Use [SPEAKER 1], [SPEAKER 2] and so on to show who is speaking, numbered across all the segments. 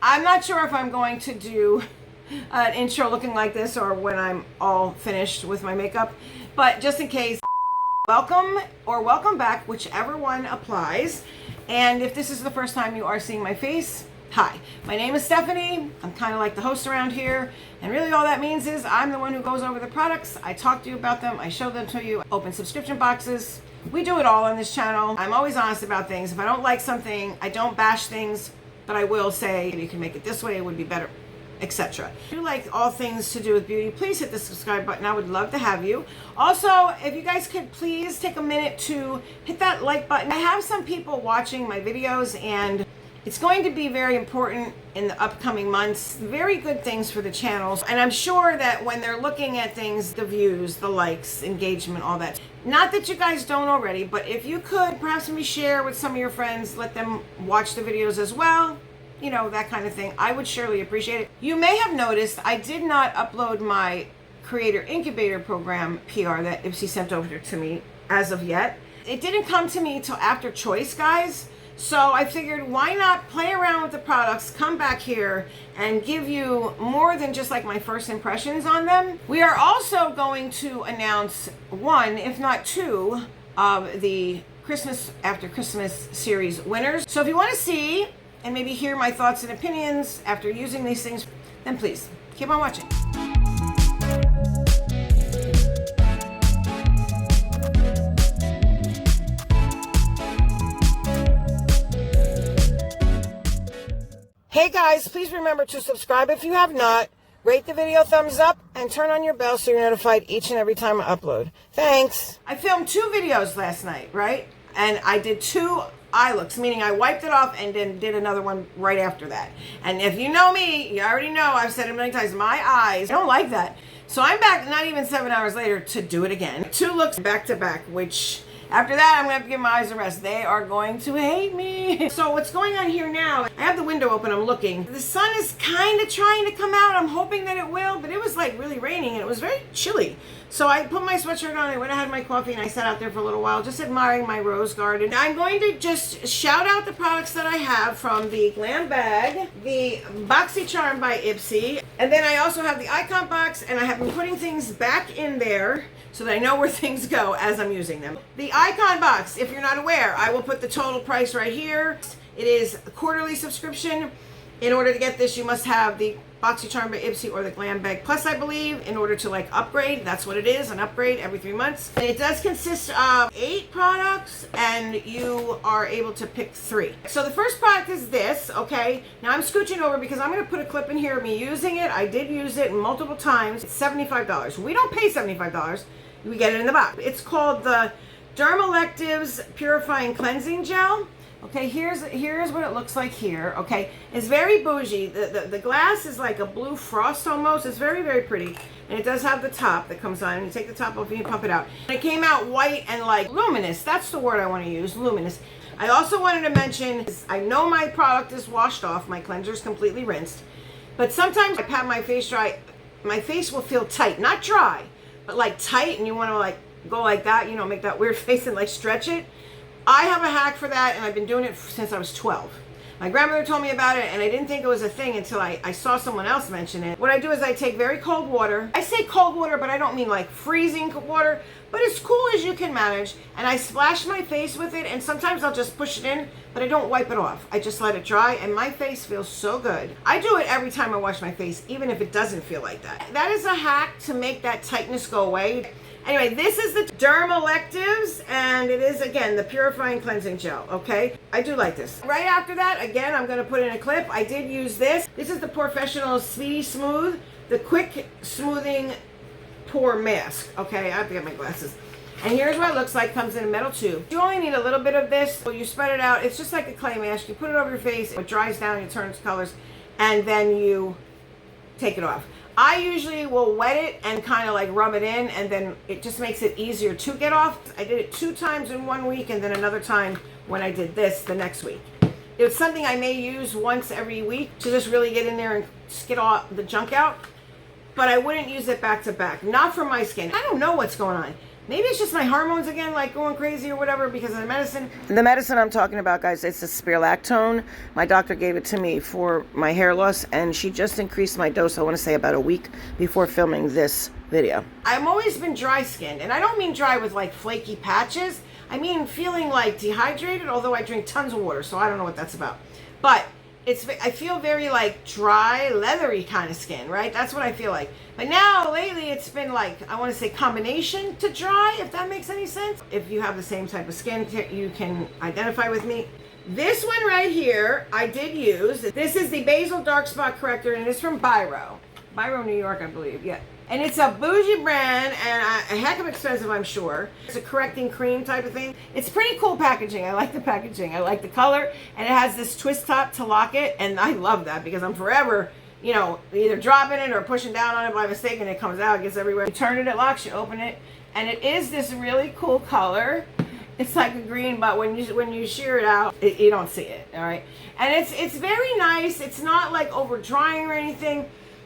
[SPEAKER 1] I'm not sure if I'm going to do an intro looking like this or when I'm all finished with my makeup, but just in case, welcome or welcome back, whichever one applies. And if this is the first time you are seeing my face, hi, my name is Stephanie. I'm kind of like the host around here, and really all that means is I'm the one who goes over the products. I talk to you about them, I show them to you, open subscription boxes. We do it all on this channel. I'm always honest about things. If I don't like something, I don't bash things, but I will say, you can make it this way, it would be better, etc. If you like all things to do with beauty, please hit the subscribe button. I would love to have you. Also, if you guys could please take a minute to hit that like button. I have some people watching my videos, and it's going to be very important in the upcoming months. Very good things for the channels. And I'm sure that when they're looking at things, the views, the likes, engagement, all that. Not that you guys don't already, but if you could perhaps maybe share with some of your friends, let them watch the videos as well. You know, that kind of thing. I would surely appreciate it. You may have noticed I did not upload my Creator Incubator Program PR that Ipsy sent over to me as of yet. It didn't come to me till after Choice, guys. So I figured, why not play around with the products, come back here and give you more than just like my first impressions on them. We are also going to announce one, if not two, of the Christmas After Christmas series winners. So if you want to see and maybe hear my thoughts and opinions after using these things, then please keep on watching. Hey guys, please remember to subscribe if you have not, rate the video thumbs up, and turn on your bell so you're notified each and every time I upload. Thanks. I filmed 2 videos last night, right? And I did 2 eye looks, meaning I wiped it off and then did another one right after that. And if you know me, you already know, I've said it many times, my eyes, I don't like that. So I'm back not even 7 hours later to do it again. 2 looks back to back, which after that, I'm going to have to give my eyes a rest. They are going to hate me. So what's going on here now, I have the window open, I'm looking. The sun is kind of trying to come out. I'm hoping that it will, but it was like really raining and it was very chilly. So I put my sweatshirt on, I went and had my coffee, and I sat out there for a little while just admiring my rose garden. I'm going to just shout out the products that I have from the Glam Bag, the BoxyCharm by Ipsy, and then I also have the Icon Box, and I have been putting things back in there so that I know where things go as I'm using them. The Icon Box, if you're not aware, I will put the total price right here. It is a quarterly subscription. In order to get this, you must have the BoxyCharm by Ipsy or the Glam Bag Plus, I believe, in order to like upgrade. That's what it is, an upgrade every 3 months. And it does consist of 8 products, and you are able to pick 3. So the first product is this, okay? Now I'm scooching over because I'm gonna put a clip in here of me using it. I did use it multiple times. It's $75. We don't pay $75. We get it in the box. It's called the Dermalectives Purifying Cleansing Gel. Okay, here's what it looks like here. Okay, it's very bougie. The glass is like a blue frost almost. It's very, very pretty. And it does have the top that comes on. And you take the top off and you pump it out. And it came out white and like luminous. That's the word I want to use, luminous. I also wanted to mention, I know my product is washed off. My cleanser is completely rinsed. But sometimes I pat my face dry. My face will feel tight. Not dry, but like tight. And you want to like go like that, you know, make that weird face and like stretch it. I have a hack for that, and I've been doing it since I was 12. My grandmother told me about it, and I didn't think it was a thing until I saw someone else mention it. What I do is I take very cold water. I say cold water, but I don't mean like freezing water, but as cool as you can manage, and I splash my face with it, and sometimes I'll just push it in, but I don't wipe it off. I just let it dry, and my face feels so good. I do it every time I wash my face, even if it doesn't feel like that. That is a hack to make that tightness go away. Anyway, this is the Dermalectives, and it is, again, the Purifying Cleansing Gel, okay? I do like this. Right after that, again, I'm going to put in a clip. I did use this. This is the Professional Speedy Smooth, the Quick Smoothing Pore Mask, okay? I have to get my glasses. And here's what it looks like. Comes in a metal tube. You only need a little bit of this. So you spread it out. It's just like a clay mask. You put it over your face. It dries down. It turns colors. And then you take it off. I usually will wet it and kind of like rub it in, and then it just makes it easier to get off. I did it 2 times in 1 week, and then another time when I did this the next week. It's something I may use once every week to just really get in there and skid all the junk out, but I wouldn't use it back to back. Not for my skin. I don't know what's going on. Maybe it's just my hormones again, like going crazy or whatever because of the medicine. The medicine I'm talking about, guys, it's the spirulactone. My doctor gave it to me for my hair loss, and she just increased my dose, I want to say about a week before filming this video. I've always been dry skinned, and I don't mean dry with like flaky patches. I mean feeling like dehydrated, although I drink tons of water, so I don't know what that's about. But I feel very like dry, leathery kind of skin, right? That's what I feel like. But now, lately, it's been like, I want to say combination to dry, if that makes any sense. If you have the same type of skin, you can identify with me. This one right here, I did use. This is the Basal Dark Spot Corrector, and it's from Biro, New York, I believe, yeah. And it's a bougie brand, and a heck of expensive, I'm sure. It's a correcting cream type of thing. It's pretty cool packaging. I like the packaging. I like the color, and it has this twist top to lock it, and I love that because I'm forever, you know, either dropping it or pushing down on it by mistake, and it comes out, it gets everywhere. You turn it, it locks, you open it, and it is this really cool color. It's like a green, but when you shear it out, you don't see it, all right? And it's very nice. It's not like over drying or anything.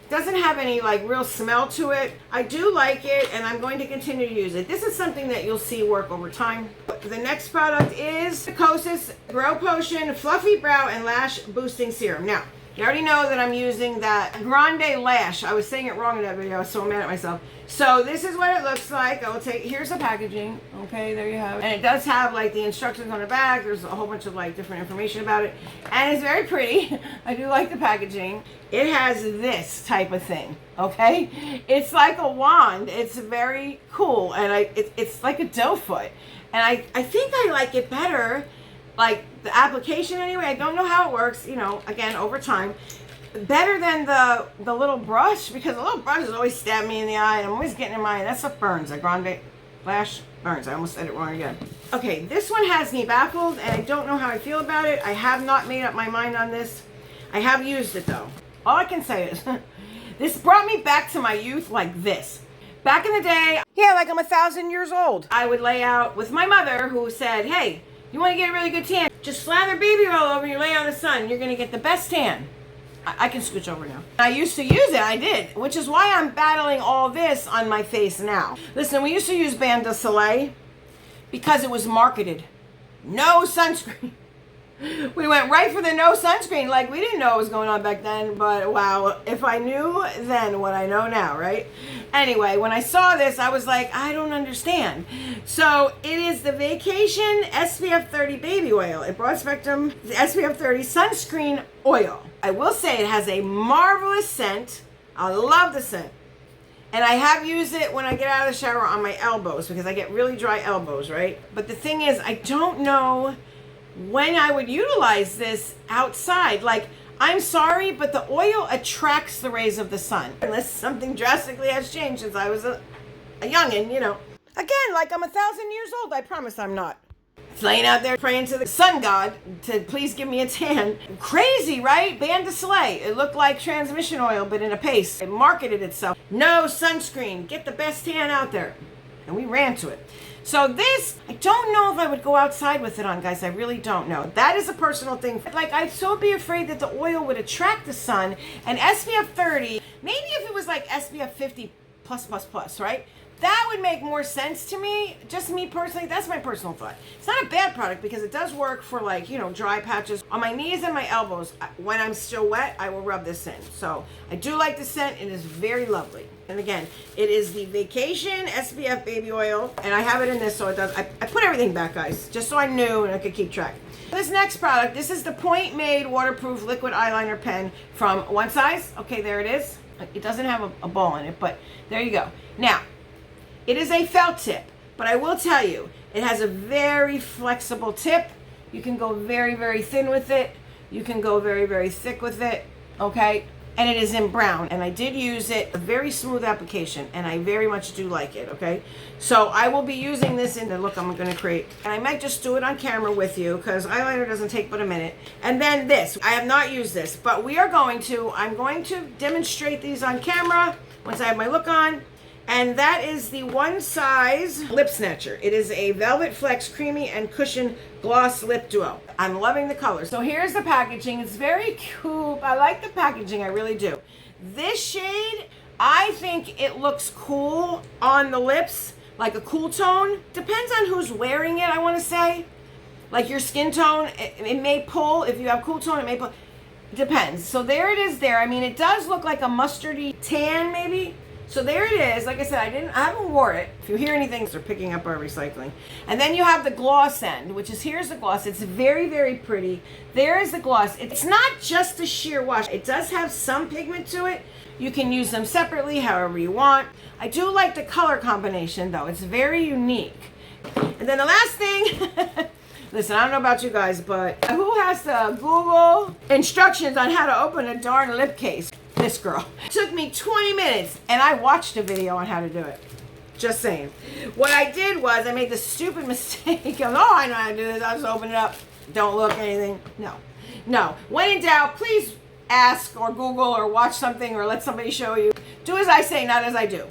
[SPEAKER 1] Doesn't have any like real smell to it. I do like it, and I'm going to continue to use it. This is something that you'll see work over time. The next product is the Kosas Grow Potion Fluffy Brow and Lash Boosting Serum. Now, you already know that I'm using that Grande Lash. I was saying it wrong in that video. I was so mad at myself. So this is what it looks like. I will take, here's the packaging. Okay, there you have it. And it does have like the instructions on the back. There's a whole bunch of like different information about it. And it's very pretty. I do like the packaging. It has this type of thing, okay? It's like a wand. It's very cool. And it's like a doe foot. And I think I like it better, like the application anyway. I don't know how it works, you know, again, over time. Better than the little brush, because the little brush is always stabbing me in the eye, and I'm always getting in my, that's what burns, that Grande Lash burns. I almost said it wrong again. Okay, this one has me baffled, and I don't know how I feel about it. I have not made up my mind on this. I have used it though. All I can say is, this brought me back to my youth like this. Back in the day, yeah, like I'm 1,000 years old. I would lay out with my mother, who said, hey, you want to get a really good tan? Just slather baby oil over and you lay out in the sun. You're going to get the best tan. I can scooch over now. I used to use it, I did, which is why I'm battling all this on my face now. Listen, we used to use Bain de Soleil because it was marketed. No sunscreen. We went right for the no sunscreen, like we didn't know what was going on back then, but wow, if I knew then what I know now, right? Anyway, when I saw this, I was like, I don't understand. So it is the Vacation SPF 30 Baby Oil, a broad spectrum SPF 30 sunscreen oil. I will say it has a marvelous scent. I love the scent. And I have used it when I get out of the shower on my elbows because I get really dry elbows, right? But the thing is, I don't know when I would utilize this outside. Like, I'm sorry, but the oil attracts the rays of the sun. Unless something drastically has changed since I was a youngin', you know. Again, like I'm 1,000 years old. I promise I'm not. It's laying out there praying to the sun god to please give me a tan. Crazy, right? Bain de Soleil. It looked like transmission oil, but in a paste. It marketed itself. No sunscreen. Get the best tan out there. And we ran to it. So this, I don't know if I would go outside with it on, guys. I really don't know. That is a personal thing. Like, I'd so be afraid that the oil would attract the sun. And SPF 30, maybe if it was like SPF 50 plus, right? That would make more sense to me. Just me personally, that's my personal thought. It's not a bad product because it does work for, like, you know, dry patches. On my knees and my elbows, when I'm still wet, I will rub this in. So I do like the scent. It is very lovely. And again, it is the Vacation SPF Baby Oil. And I have it in this, so it does. I put everything back, guys, just so I knew and I could keep track. This next product, this is the Point Made Waterproof Liquid Eyeliner Pen from One Size. Okay, there it is. It doesn't have a ball in it, but there you go. Now, it is a felt tip, but I will tell you, it has a very flexible tip. You can go very, very thin with it. You can go very, very thick with it, okay? And it is in brown, and I did use it, a very smooth application, and I very much do like it, okay? So I will be using this in the look I'm gonna create. And I might just do it on camera with you, because eyeliner doesn't take but a minute. And then this, I have not used this, but I'm going to demonstrate these on camera once I have my look on. And that is the One Size Lip Snatcher. It is a Velvet Flex Creamy and Cushion Gloss Lip Duo. I'm loving the color. So here's the packaging. It's very cute. I like the packaging, I really do. This shade, I think it looks cool on the lips, like a cool tone. Depends on who's wearing it, I want to say. Like your skin tone, it may pull. If you have cool tone, it may pull. Depends. So there it is there. I mean, it does look like a mustardy tan maybe. So there it is. Like I said, I haven't wore it. If you hear anything, they're picking up our recycling. And then you have the gloss end, which is, here's the gloss. It's very, very pretty. There is the gloss. It's not just a sheer wash. It does have some pigment to it. You can use them separately, however you want. I do like the color combination though. It's very unique. And then the last thing, listen, I don't know about you guys, but who has to Google instructions on how to open a darn lip case? This girl. It took me 20 minutes and I watched a video on how to do it. Just saying. What I did was I made the stupid mistake of, oh, I know how to do this. I'll just open it up. Don't look anything. No. When in doubt, please ask or Google or watch something or let somebody show you. Do as I say, not as I do.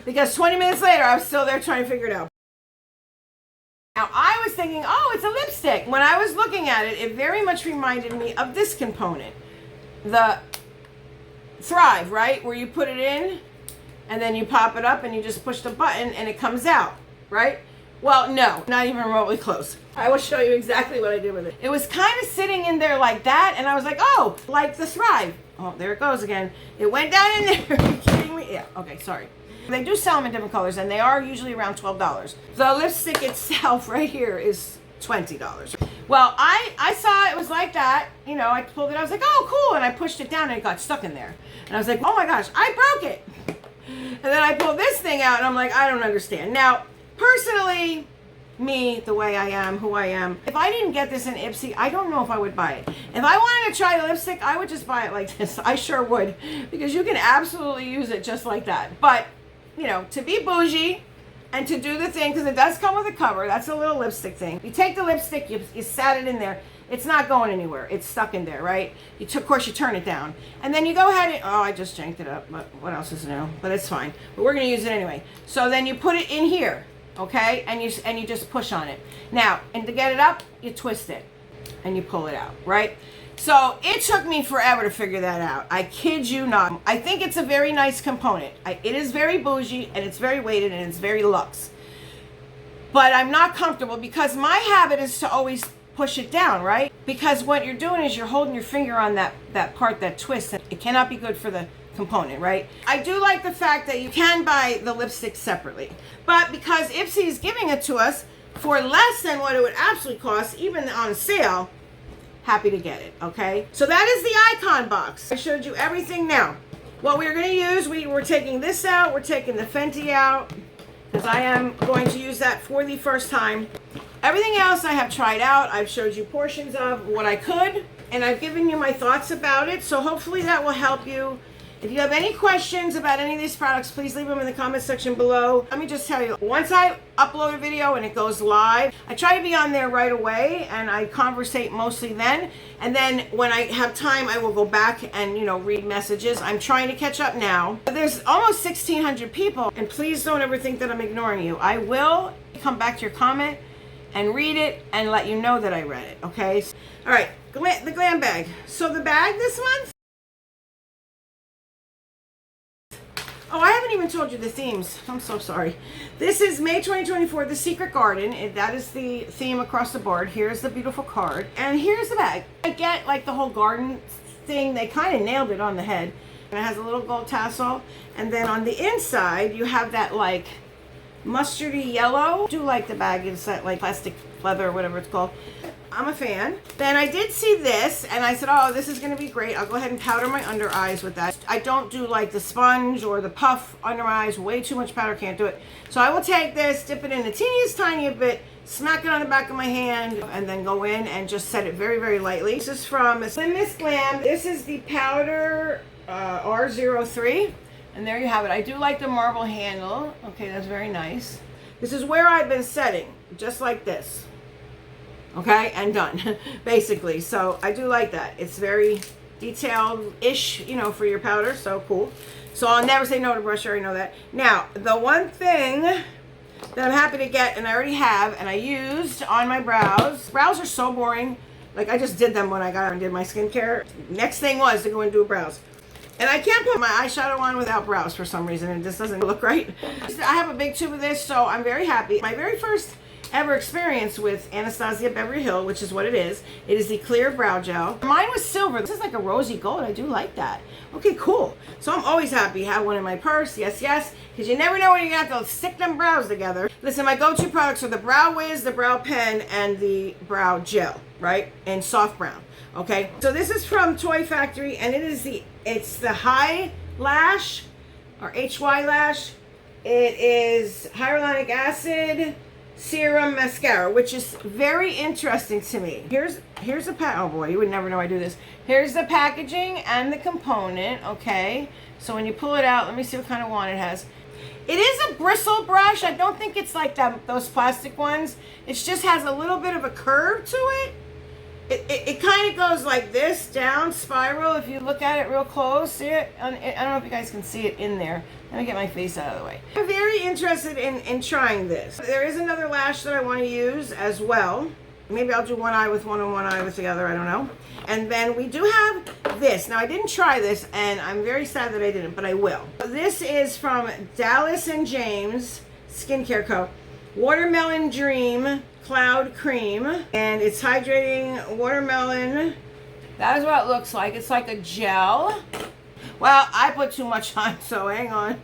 [SPEAKER 1] Because 20 minutes later, I was still there trying to figure it out. Now, I was thinking, oh, it's a lipstick. When I was looking at it, it very much reminded me of this component. The Thrive, right? Where you put it in and then you pop it up and you just push the button and it comes out, right? Well, no, not even remotely close. I will show you exactly what I did with it. It was kind of sitting in there like that and I was like, oh, like the Thrive. Oh, there it goes again. It went down in there. Are you kidding me? Yeah, okay, sorry. They do sell them in different colors and they are usually around $12. The lipstick itself right here is $20. Well, I saw it was like that. You know, I pulled it. I was like, oh, cool. And I pushed it down and it got stuck in there. And I was like, oh my gosh, I broke it. And then I pulled this thing out and I'm like, I don't understand. Now, personally, me, the way I am, who I am, if I didn't get this in Ipsy, I don't know if I would buy it. If I wanted to try the lipstick, I would just buy it like this. I sure would. Because you can absolutely use it just like that. But, you know, to be bougie and to do the thing, because it does come with a cover. That's a little lipstick thing. You take the lipstick, you sat it in there. It's not going anywhere. It's stuck in there, right? Of course, you turn it down. And then you go ahead and, oh, I just janked it up. But what else is new? But it's fine. But we're going to use it anyway. So then you put it in here, okay? And you just push on it. Now, and to get it up, you twist it. And you pull it out, right? So it took me forever to figure that out. I kid you not. I think it's a very nice component. It is very bougie, and it's very weighted, and it's very luxe. But I'm not comfortable because my habit is to always push it down, right? Because what you're doing is you're holding your finger on that part that twists, and it cannot be good for the component, right? I do like the fact that you can buy the lipstick separately. But because Ipsy is giving it to us for less than what it would absolutely cost, even on sale, happy to get it, okay? So that is the icon box. I showed you everything. Now, what we're going to use, we're taking this out, we're taking the Fenty out, because I am going to use that for the first time. Everything else I have tried out. I've showed you portions of what I could, and I've given you my thoughts about it, so hopefully that will help you. If you have any questions about any of these products, please leave them in the comment section below. Let me just tell you, once I upload a video and it goes live, I try to be on there right away and I conversate mostly then. And then when I have time, I will go back and, you know, read messages. I'm trying to catch up now. There's almost 1,600 people, and please don't ever think that I'm ignoring you. I will come back to your comment and read it and let you know that I read it, okay? All right, the glam bag. So the bag this month, oh, I haven't even told you the themes. I'm so sorry. This is May 2024, The Secret Garden. That is the theme across the board. Here's the beautiful card. And here's the bag. I get like the whole garden thing. They kind of nailed it on the head. And it has a little gold tassel. And then on the inside, you have that like mustardy yellow. I do like the bag. It's that like plastic leather or whatever it's called. I'm a fan. Then I did see this and I said, oh, this is going to be great. I'll go ahead and powder my under eyes with that. I don't do like the sponge or the puff under eyes. Way too much powder, can't do it. So I will take this, dip it in the teeniest tiny bit, smack it on the back of my hand, and then go in and just set it very, very lightly. This is from Miss Glam. This is the powder R03. And there you have it. I do like the marble handle. Okay, that's very nice. This is where I've been setting, just like this. Okay, and done, basically. So I do like that. It's very detailed-ish, you know, for your powder, so cool. So I'll never say no to brush, I already know that. Now, the one thing that I'm happy to get, and I already have, and I used on my brows. Brows are so boring. Like, I just did them when I got and did my skincare. Next thing was to go and do brows. And I can't put my eyeshadow on without brows for some reason. It just doesn't look right. I have a big tube of this, so I'm very happy. My very first ever experience with Anastasia Beverly Hills, which is what it is. It is the clear brow gel. Mine was silver. This is like a rosy gold. I do like that. Okay, cool. So I'm always happy to have one in my purse. Yes, yes. Because you never know when you're going to have to stick them brows together. Listen, my go-to products are the Brow Wiz, the Brow Pen, and the Brow Gel, right? And soft brown. Okay. So this is from Toy Factory, and it's the High Lash, or HY Lash. It is hyaluronic acid serum mascara, which is very interesting to me. Here's the oh boy, you would never know I do this. Here's the packaging and the component. Okay, so when you pull it out, let me see what kind of wand it has. It is a bristle brush. I don't think it's like those plastic ones. It just has a little bit of a curve to it. It kind of goes like this, down, spiral, if you look at it real close. See it? I don't know if you guys can see it in there. Let me get my face out of the way. I'm very interested in trying this. There is another lash that I want to use as well. Maybe I'll do one eye with one and one eye with the other, I don't know. And then we do have this. Now, I didn't try this, and I'm very sad that I didn't, but I will. This is from Dallas & James Skincare Co. Watermelon Dream Cloud Cream, and it's hydrating watermelon. That is what it looks like. It's like a gel. Well, I put too much on, so hang on.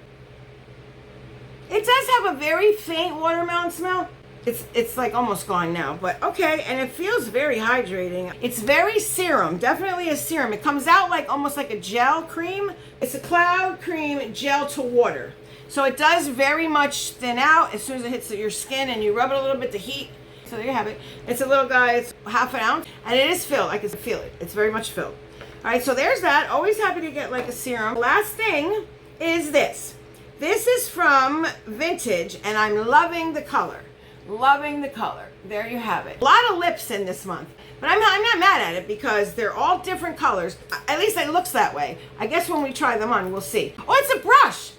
[SPEAKER 1] It does have a very faint watermelon smell. It's like almost gone now, but okay. And it feels very hydrating. It's very serum, definitely a serum. It comes out like almost like a gel cream. It's a cloud cream gel to water. So it does very much thin out as soon as it hits your skin, and you rub it a little bit to heat. So there you have it. It's a little guy, it's half an ounce, and it is filled. I can feel it. It's very much filled. All right, so there's that. Always happy to get like a serum. Last thing is this. This is from Vintage, and I'm loving the color. Loving the color. There you have it. A lot of lips in this month, but I'm not mad at it because they're all different colors. At least it looks that way. I guess when we try them on, we'll see. Oh, it's a brush.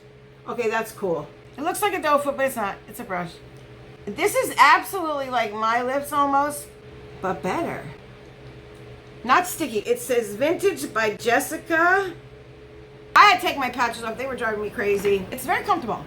[SPEAKER 1] Okay, that's cool. It looks like a doe foot, but it's not. It's a brush. This is absolutely like my lips almost, but better. Not sticky. It says Vintage by Jessica. I had to take my patches off. They were driving me crazy. It's very comfortable.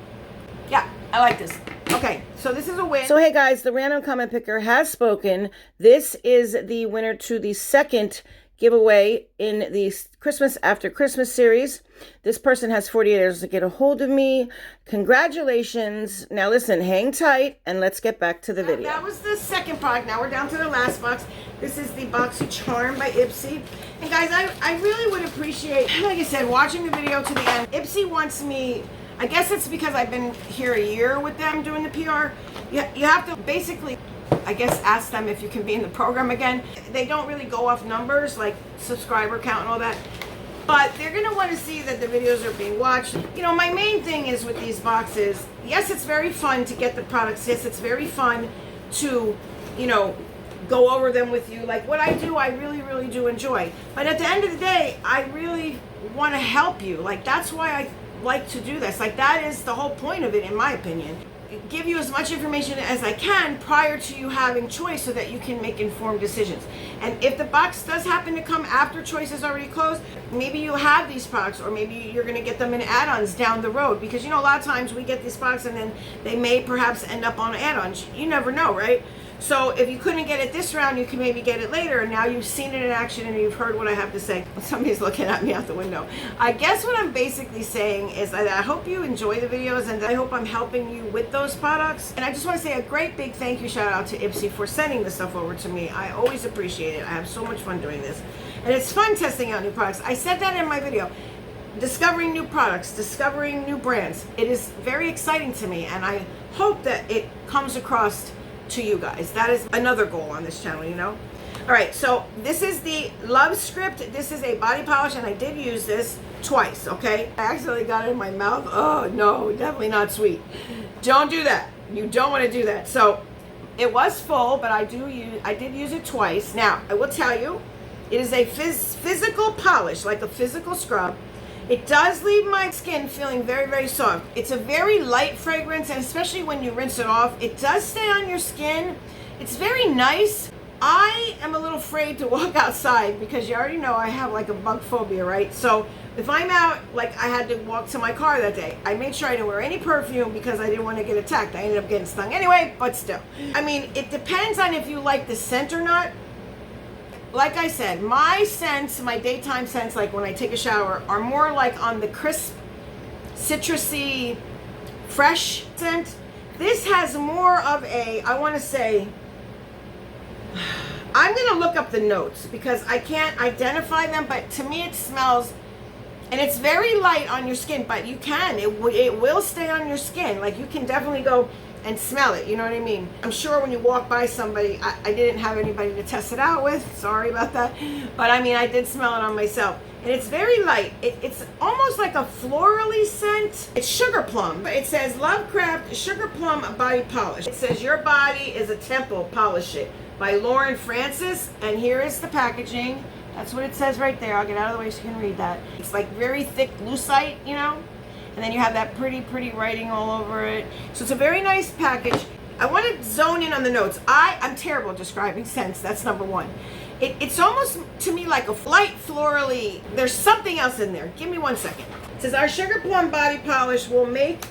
[SPEAKER 1] Yeah, I like this. Okay, so this is a win. So hey guys, the random comment picker has spoken. This is the winner to the second giveaway in the Christmas After Christmas series. This person has 48 hours to get a hold of me. Congratulations. Now listen, hang tight, and let's get back to the video. That was the second product. Now we're down to the last box. This is the Boxy Charm by Ipsy. And guys, I really would appreciate, like I said, watching the video to the end. Ipsy wants me, I guess it's because I've been here a year with them doing the PR. You have to basically, I guess, ask them if you can be in the program again. They don't really go off numbers like subscriber count and all that, but they're going to want to see that the videos are being watched. You know, my main thing is with these boxes, yes, it's very fun to get the products. Yes, it's very fun to, you know, go over them with you. Like what I do, I really, really do enjoy. But at the end of the day, I really want to help you. Like that's why I like to do this. Like that is the whole point of it, in my opinion. Give you as much information as I can prior to you having choice so that you can make informed decisions. And if the box does happen to come after choice is already closed, maybe you have these products, or maybe you're going to get them in add-ons down the road, because you know a lot of times we get these products and then they may perhaps end up on add-ons. You never know, right? So if you couldn't get it this round, you can maybe get it later, and now you've seen it in action and you've heard what I have to say. Somebody's looking at me out the window. I guess what I'm basically saying is that I hope you enjoy the videos, and I hope I'm helping you with those products. And I just want to say a great big thank you shout out to Ipsy for sending this stuff over to me. I always appreciate it. I have so much fun doing this. And it's fun testing out new products. I said that in my video. Discovering new products, discovering new brands. It is very exciting to me, and I hope that it comes across to you guys. That is another goal on this channel, you know. All right, so this is the Love Script. This is a body polish, and I did use this twice. Okay, I accidentally got it in my mouth. Oh no, definitely not sweet. Don't do that. You don't want to do that. So it was full, but I did use it twice. Now I will tell you, it is a physical polish, like a physical scrub. It does leave my skin feeling very, very soft. It's a very light fragrance, and especially when you rinse it off, it does stay on your skin. It's very nice, I am a little afraid to walk outside because you already know I have like a bug phobia, right? So if I'm out, like I had to walk to my car that day, I made sure I didn't wear any perfume because I didn't want to get attacked. I ended up getting stung anyway, but still. I mean, it depends on if you like the scent or not. Like I said, my scents, my daytime scents, like when I take a shower, are more like on the crisp, citrusy, fresh scent. This has more of a, I want to say, I'm going to look up the notes because I can't identify them, but to me it smells, and it's very light on your skin, but you can, it will stay on your skin. Like you can definitely go and smell it, you know what I mean? I'm sure when you walk by somebody, I didn't have anybody to test it out with, sorry about that, but I mean I did smell it on myself, and it's very light. It's almost like a florally scent. It's sugar plum. It says Lovecraft Sugar Plum Body Polish. It says your body is a temple, polish it, by Lauren Francis, and here is the packaging. That's what it says right there. I'll get out of the way so you can read that. It's like very thick lucite, you know, and then you have that pretty writing all over it. So it's a very nice package. I want to zone in on the notes. I'm terrible at describing scents. That's number one. It's almost to me like a light florally. There's something else in there. Give me 1 second. It says our sugar plum body polish will make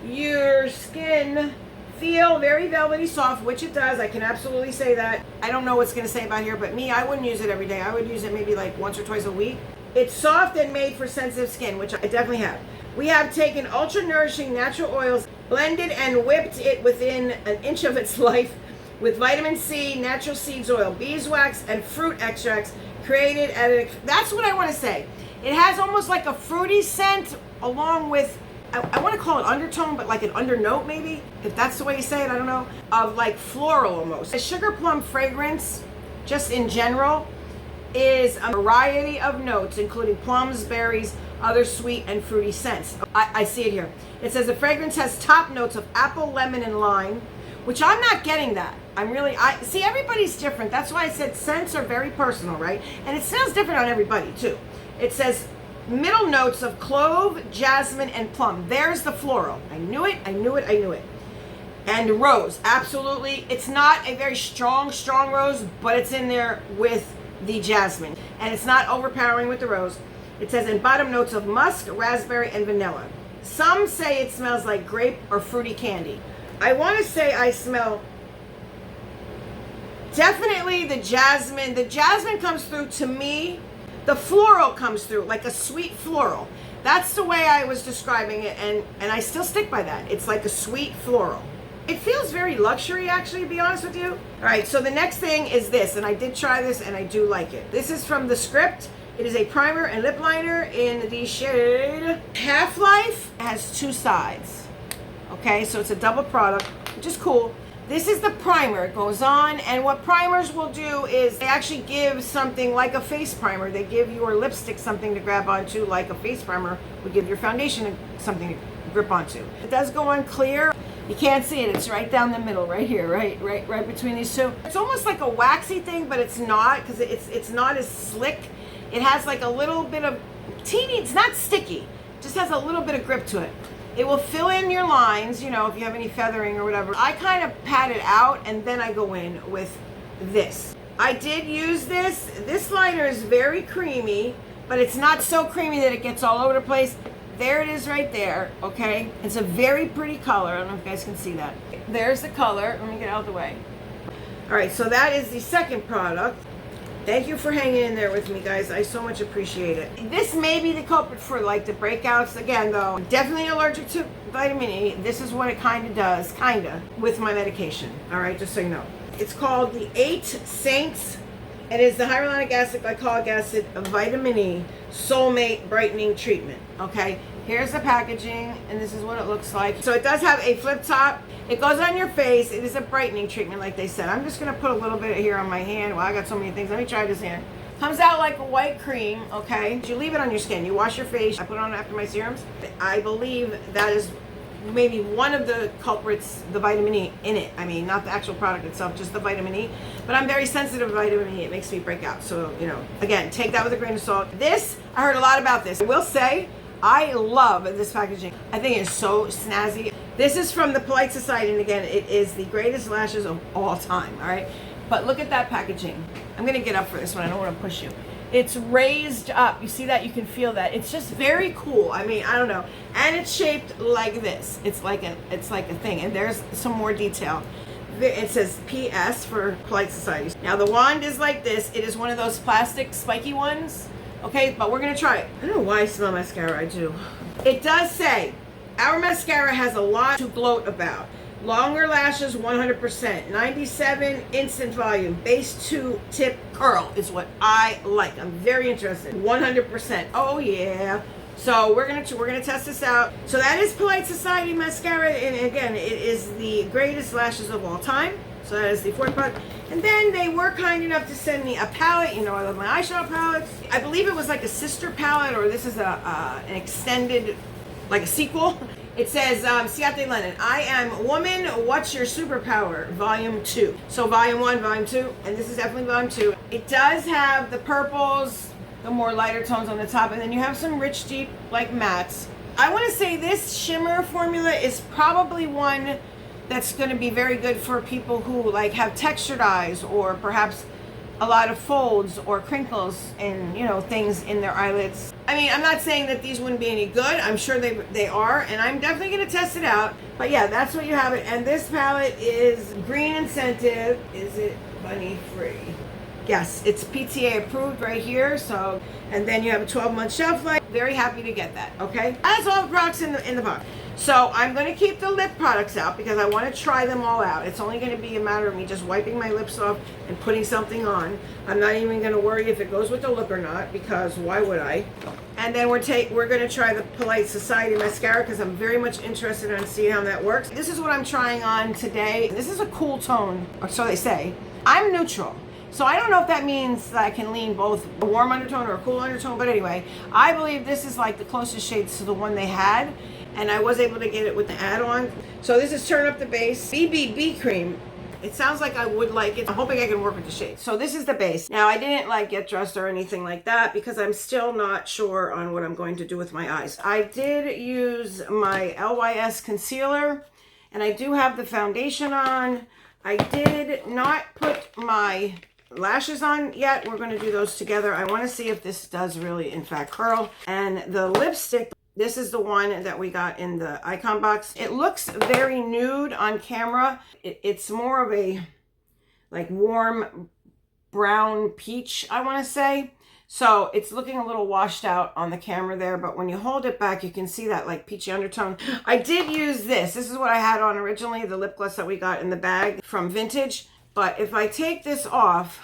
[SPEAKER 1] your skin feel very velvety soft, which it does. I can absolutely say that. I don't know what's going to say about here, but me, I wouldn't use it every day. I would use it maybe like once or twice a week. It's soft and made for sensitive skin, which I definitely have. We have taken ultra nourishing natural oils, blended and whipped it within an inch of its life with vitamin C, natural seeds oil, beeswax, and fruit extracts created at that's what I want to say. It has almost like a fruity scent along with, I want to call it undertone, but like an undernote maybe, if that's the way you say it, I don't know, of like floral almost. A sugar plum fragrance, just in general, is a variety of notes, including plums, berries, other sweet and fruity scents. I see it here. It says the fragrance has top notes of apple, lemon, and lime, which I'm not getting that. I see everybody's different. That's why I said scents are very personal, right? And it smells different on everybody too. It says middle notes of clove, jasmine, and plum. There's the floral. I knew it. And rose, absolutely. It's not a very strong rose, but it's in there with the jasmine. And it's not overpowering with the rose. It says in bottom notes of musk, raspberry, and vanilla. Some say it smells like grape or fruity candy. I want to say I smell definitely the jasmine. The jasmine comes through to me. The floral comes through, like a sweet floral. That's the way I was describing it, and I still stick by that. It's like a sweet floral. It feels very luxury, actually, to be honest with you. All right, so the next thing is this, and I did try this, and I do like it. This is from the Script. It is a primer and lip liner in the shade Half-Life. It has two sides. Okay, so it's a double product, which is cool. This is the primer. It goes on, and what primers will do is they actually give something like a face primer. They give your lipstick something to grab onto, like a face primer would give your foundation something to grip onto. It does go on clear. You can't see it. It's right down the middle, right here, right between these two. It's almost like a waxy thing, but it's not, because it's not as slick. It has like a little bit of teeny. It's not sticky. It just has a little bit of grip to it. It will fill in your lines, you know, if you have any feathering or whatever. I kind of pat it out, and then I go in with this. I did use this. This liner is very creamy, but it's not so creamy that it gets all over the place. There it is right there, okay? It's a very pretty color. I don't know if you guys can see that. There's the color. Let me get out of the way. All right, so that is the second product. Thank you for hanging in there with me, guys. I so much appreciate it. This may be the culprit for like the breakouts. Again, though, I'm definitely allergic to vitamin E. This is what it kind of does, with my medication. All right, just so you know. It's called the 8 Saints. It is the hyaluronic acid, glycolic acid, vitamin E, soulmate brightening treatment. Okay, here's the packaging, and this is what it looks like. So it does have a flip top. It goes on your face. It is a brightening treatment, like they said. I'm just gonna put a little bit here on my hand. Well, I got so many things. Let me try this hand. Comes out like a white cream, okay? You leave it on your skin. You wash your face. I put it on after my serums. I believe that is maybe one of the culprits, the vitamin E in it. I mean, not the actual product itself, just the vitamin E. But I'm very sensitive to vitamin E. It makes me break out. So, you know, again, take that with a grain of salt. This, I heard a lot about this. I will say, I love this packaging. I think it's so snazzy. This is from the Polite Society, and again, it is the greatest lashes of all time, all right? But look at that packaging. I'm gonna get up for this one. I don't want to push you. It's raised up. You see that? You can feel that. It's just very cool. I mean, I don't know. And it's shaped like this. It's like a thing. And there's some more detail. It says PS for Polite Society. Now the wand is like this. It is one of those plastic spiky ones. Okay, but we're gonna try it. I don't know why I smell mascara. I do. It does say our mascara has a lot to gloat about. Longer lashes, 100%. 97 instant volume. Base 2 tip curl is what I like. I'm very interested. 100%. Oh yeah. So we're gonna test this out. So that is Polite Society mascara, and again, it is the greatest lashes of all time. So that is the fourth product. And then they were kind enough to send me a palette. You know, I love my eyeshadow palettes. I believe it was like a sister palette, or this is an extended, like a sequel. It says, Siate Lennon, I am woman, what's your superpower? Volume 2. So volume 1, volume 2, and this is definitely volume 2. It does have the purples, the more lighter tones on the top, and then you have some rich, deep, like mattes. I want to say this shimmer formula is probably one that's going to be very good for people who like have textured eyes, or perhaps a lot of folds or crinkles and, you know, things in their eyelids. I mean, I'm not saying that these wouldn't be any good. I'm sure they are, and I'm definitely going to test it out. But yeah, that's what you have it. And this palette is green incentive. Is it bunny free? Yes, it's PTA approved right here. So, and then you have a 12-month shelf life. Very happy to get that. Okay, that's all the products in the box. So I'm going to keep the lip products out because I want to try them all out. It's only going to be a matter of me just wiping my lips off and putting something on. I'm not even going to worry if it goes with the look or not, because why would I? And then we're going to try the Polite Society mascara because I'm very much interested in seeing how that works. This is what I'm trying on today. This is a cool tone, or so they say. I'm neutral. So I don't know if that means that I can lean both a warm undertone or a cool undertone, but anyway, I believe this is like the closest shades to the one they had, and I was able to get it with the add-on. So this is Turn Up the Base BBB Cream. It sounds like I would like it. I'm hoping I can work with the shades. So this is the base. Now I didn't like get dressed or anything like that because I'm still not sure on what I'm going to do with my eyes. I did use my LYS concealer, and I do have the foundation on. I did not put my lashes on yet. We're going to do those together. I want to see if this does really in fact curl. And the lipstick, this is the one that we got in the icon box. It looks very nude on camera. It's more of a like warm brown peach, I want to say. So it's looking a little washed out on the camera there, but when you hold it back, you can see that like peachy undertone. I did use this. This is what I had on originally, the lip gloss that we got in the bag from Vintage. But if I take this off,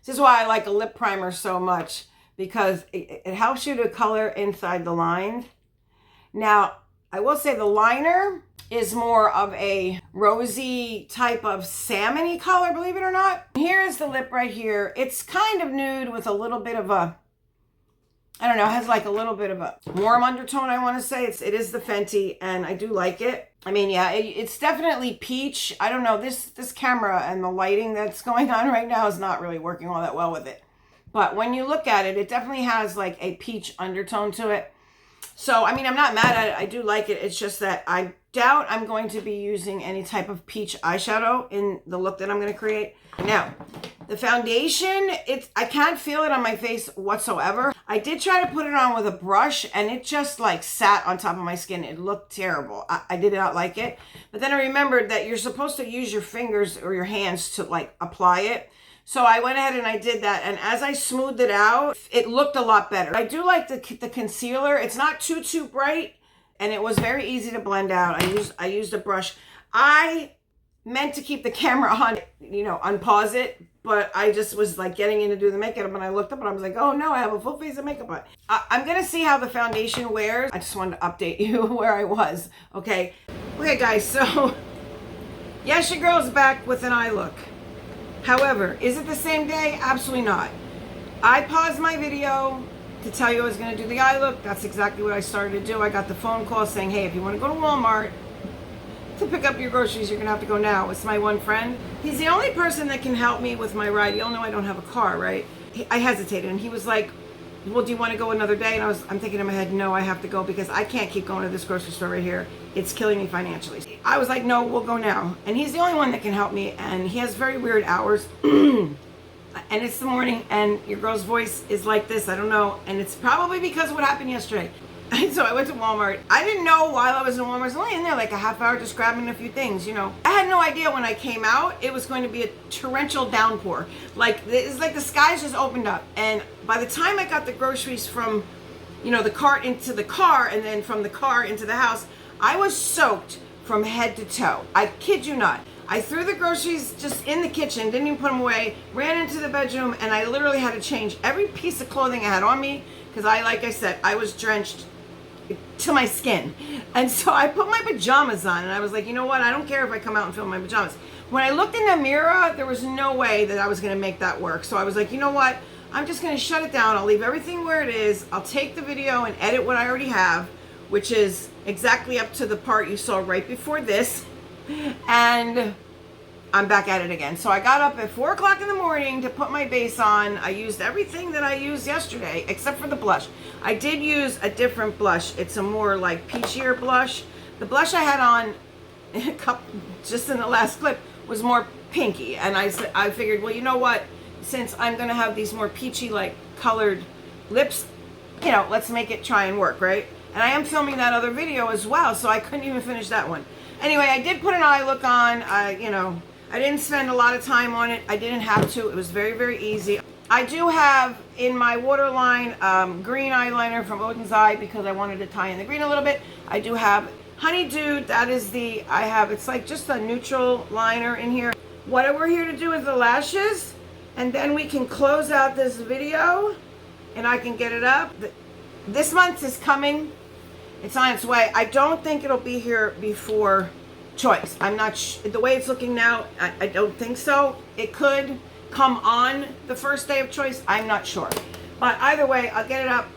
[SPEAKER 1] this is why I like a lip primer so much, because it helps you to color inside the line. Now, I will say the liner is more of a rosy type of salmon-y color, believe it or not. Here is the lip right here. It's kind of nude with a little bit of a, I don't know, it has like a little bit of a warm undertone, I want to say. It is the Fenty, and I do like it. I mean, yeah, it's definitely peach. I don't know, this camera and the lighting that's going on right now is not really working all that well with it. But when you look at it, it definitely has like a peach undertone to it. So, I mean, I'm not mad at it. I do like it. It's just that I doubt I'm going to be using any type of peach eyeshadow in the look that I'm going to create. Now, the foundation, I can't feel it on my face whatsoever. I did try to put it on with a brush, and it just like sat on top of my skin. It looked terrible. I did not like it. But then I remembered that you're supposed to use your fingers or your hands to like apply it. So I went ahead and I did that, and as I smoothed it out, it looked a lot better. I do like the concealer. It's not too bright, and it was very easy to blend out. I used a brush. I meant to keep the camera on, you know, unpause it, but I just was like getting in to do the makeup, and I looked up and I was like, oh no, I have a full face of makeup on. I'm gonna see how the foundation wears. I just wanted to update you where I was, okay? Okay guys, so yes, your girl's back with an eye look. However, is it the same day? Absolutely not. I paused my video to tell you I was going to do the eye look. That's exactly what I started to do. I got the phone call saying, hey, if you want to go to Walmart to pick up your groceries, you're going to have to go now. It's my one friend. He's the only person that can help me with my ride. You all know I don't have a car, right? I hesitated, and he was like, well, do you want to go another day? And I'm thinking in my head, no, I have to go because I can't keep going to this grocery store right here. It's killing me financially. I was like, no, we'll go now. And he's the only one that can help me. And he has very weird hours. And it's the morning and your girl's voice is like this. I don't know. And it's probably because of what happened yesterday. And so I went to Walmart. I didn't know while I was in Walmart, I was only in there like a half hour just grabbing a few things, you know. I had no idea when I came out it was going to be a torrential downpour. Like, it's like the skies just opened up. And by the time I got the groceries from, you know, the cart into the car and then from the car into the house, I was soaked from head to toe. I kid you not. I threw the groceries just in the kitchen, didn't even put them away, ran into the bedroom, and I literally had to change every piece of clothing I had on me because like I said, I was drenched to my skin. And so I put my pajamas on and I was like, you know what? I don't care if I come out and film my pajamas. When I looked in the mirror, there was no way that I was going to make that work. So I was like, you know what? I'm just going to shut it down. I'll leave everything where it is. I'll take the video and edit what I already have, which is exactly up to the part you saw right before this. And I'm back at it again. So I got up at 4 o'clock in the morning to put my base on. I used everything that I used yesterday, except for the blush. I did use a different blush. It's a more like peachier blush. The blush I had on just in the last clip was more pinky. And I figured, well, you know what? Since I'm going to have these more peachy like colored lips, you know, let's make it try and work, right? And I am filming that other video as well, so I couldn't even finish that one. Anyway, I did put an eye look on, you know, I didn't spend a lot of time on it. I didn't have to. It was very, very easy. I do have in my waterline green eyeliner from Odin's Eye because I wanted to tie in the green a little bit. I do have Honeydew. That is it's like just a neutral liner in here. What we're here to do is the lashes, and then we can close out this video and I can get it up. This month is coming. It's on its way. I don't think it'll be here before Choice. I'm not the way it's looking now, I don't think so. It could come on the first day of Choice. I'm not sure. But either way, I'll get it up.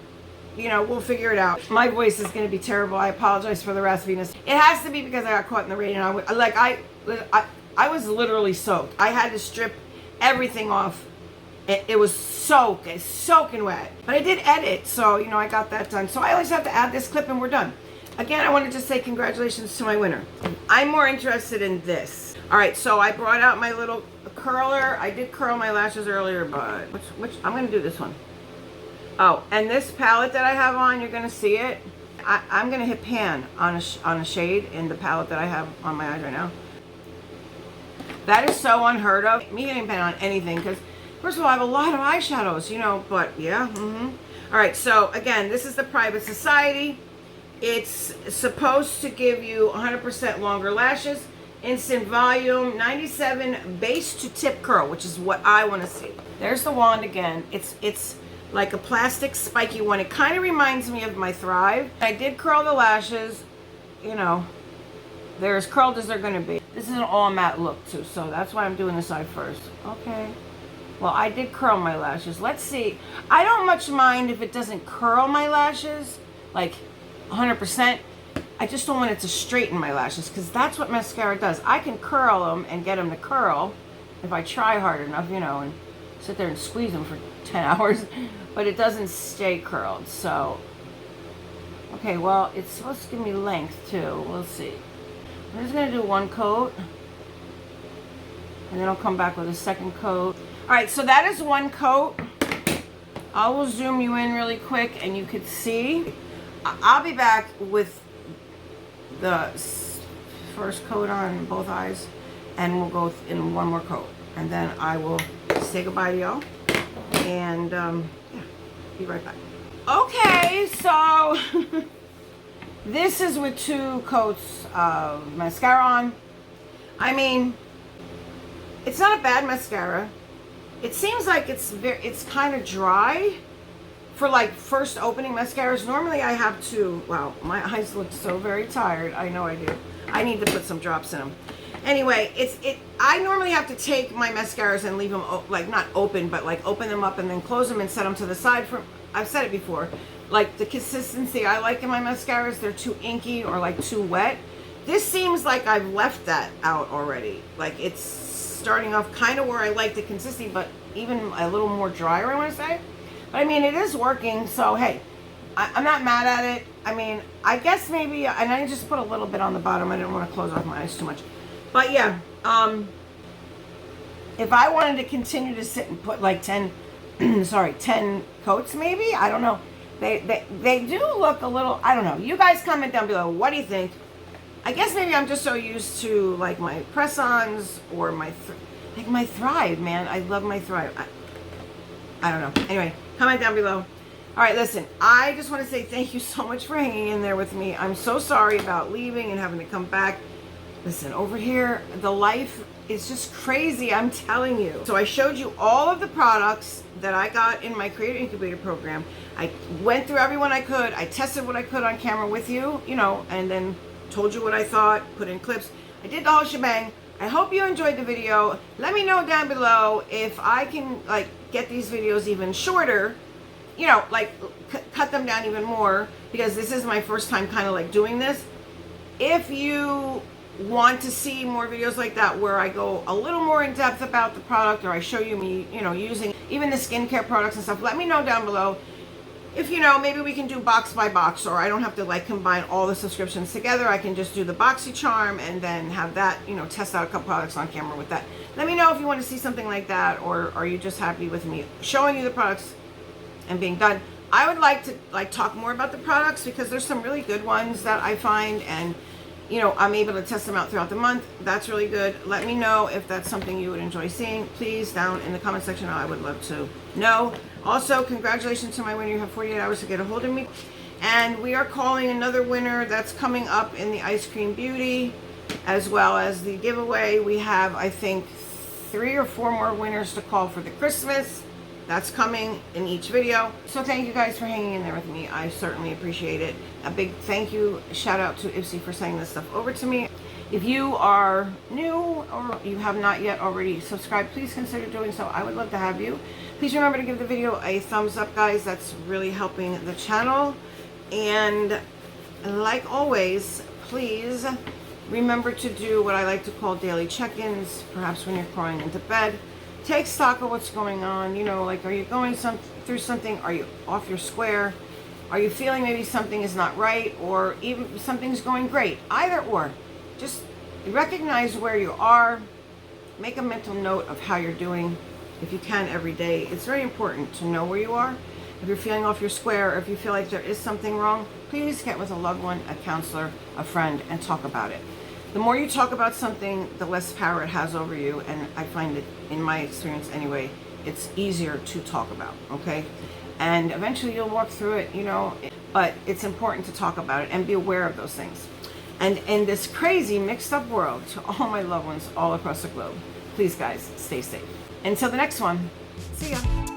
[SPEAKER 1] You know, we'll figure it out. My voice is going to be terrible. I apologize for the raspiness. It has to be because I got caught in the rain. And I was literally soaked. I had to strip everything off. It was soaking wet. But I did edit, so, you know, I got that done. So I always have to add this clip and we're done. Again, I want to just say congratulations to my winner. I'm more interested in this. All right, so I brought out my little curler. I did curl my lashes earlier, but which I'm going to do this one. Oh, and this palette that I have on, you're going to see it. I'm going to hit pan on a shade in the palette that I have on my eyes right now. That is so unheard of. Me hitting pan on anything, because first of all, I have a lot of eyeshadows, you know, but yeah. All right, so again, this is the Private Society. It's supposed to give you 100% longer lashes, instant volume, 97 base to tip curl, which is what I want to see. There's the wand again. It's like a plastic spiky one. It kind of reminds me of my Thrive. I did curl the lashes, you know, they're as curled as they're going to be. This is an all matte look too, so that's why I'm doing this side first. Okay. Well, I did curl my lashes. Let's see. I don't much mind if it doesn't curl my lashes, like 100%. I just don't want it to straighten my lashes because that's what mascara does. I can curl them and get them to curl if I try hard enough, you know, and sit there and squeeze them for 10 hours, but it doesn't stay curled. So, okay, well, it's supposed to give me length too. We'll see. I'm just going to do one coat and then I'll come back with a second coat. All right, so that is one coat. I will zoom you in really quick and you could see. I'll be back with the first coat on both eyes and we'll go in one more coat and then I will say goodbye to y'all and yeah, be right back. Okay, so this is with 2 coats of mascara on. I mean, it's not a bad mascara. It seems like it's kind of dry for like first opening mascaras. Normally I have to, wow, my eyes look so very tired. I know I do. I need to put some drops in them. Anyway, I normally have to take my mascaras and leave them like not open, but like open them up and then close them and set them to the side. I've said it before, like the consistency I like in my mascaras, they're too inky or like too wet. This seems like I've left that out already. Like it's starting off kind of where I like the consistency, but even a little more drier, I want to say. But I mean, it is working, so hey, I'm not mad at it. I mean, I guess maybe, and I just put a little bit on the bottom. I didn't want to close off my eyes too much. But yeah, if I wanted to continue to sit and put like 10 coats maybe, I don't know. They do look a little, I don't know. You guys comment down below. What do you think? I guess maybe I'm just so used to like my press-ons or my Thrive, man. I love my Thrive. I don't know. Anyway, comment down below. All right, listen, I just want to say thank you so much for hanging in there with me. I'm so sorry about leaving and having to come back. Listen, over here, the life is just crazy, I'm telling you. So I showed you all of the products that I got in my Creator Incubator program. I went through everyone I could. I tested what I could on camera with you, you know, and then told you what I thought, put in clips. I did the whole shebang. I hope you enjoyed the video. Let me know down below if I can like get these videos even shorter, you know, like cut them down even more, because this is my first time kind of like doing this. If you want to see more videos like that where I go a little more in depth about the product, or I show you me, you know, using even the skincare products and stuff, let me know down below. If you know, maybe we can do box by box, or I don't have to like combine all the subscriptions together. I can just do the BoxyCharm and then have that, you know, test out a couple products on camera with that. Let me know if you want to see something like that, or are you just happy with me showing you the products and being done. I would like to like talk more about the products, because there's some really good ones that I find, and you know, I'm able to test them out throughout the month. That's really good. Let me know if that's something you would enjoy seeing. Please, down in the comment section, I would love to know. Also, congratulations to my winner. You have 48 hours to get a hold of me. And we are calling another winner that's coming up in the Ice Cream Beauty, as well as the giveaway. We have, I think, 3 or 4 more winners to call for the Christmas. That's coming in each video. So thank you guys for hanging in there with me. I certainly appreciate it. A big thank you, shout out to Ipsy for sending this stuff over to me. If you are new or you have not yet already subscribed, please consider doing so. I would love to have you. Please remember to give the video a thumbs up, guys. That's really helping the channel. And like always, please remember to do what I like to call daily check-ins, perhaps when you're crawling into bed. Take stock of what's going on. You know, like, are you going through something? Are you off your square? Are you feeling maybe something is not right, or even something's going great? Either or. Just recognize where you are. Make a mental note of how you're doing, if you can, every day. It's very important to know where you are. If you're feeling off your square, or if you feel like there is something wrong, please get with a loved one, a counselor, a friend, and talk about it. The more you talk about something, the less power it has over you, and I find it, in my experience anyway, it's easier to talk about, okay? And eventually you'll work through it, you know, but it's important to talk about it and be aware of those things. And in this crazy mixed up world, to all my loved ones all across the globe, please guys, stay safe. Until the next one, see ya.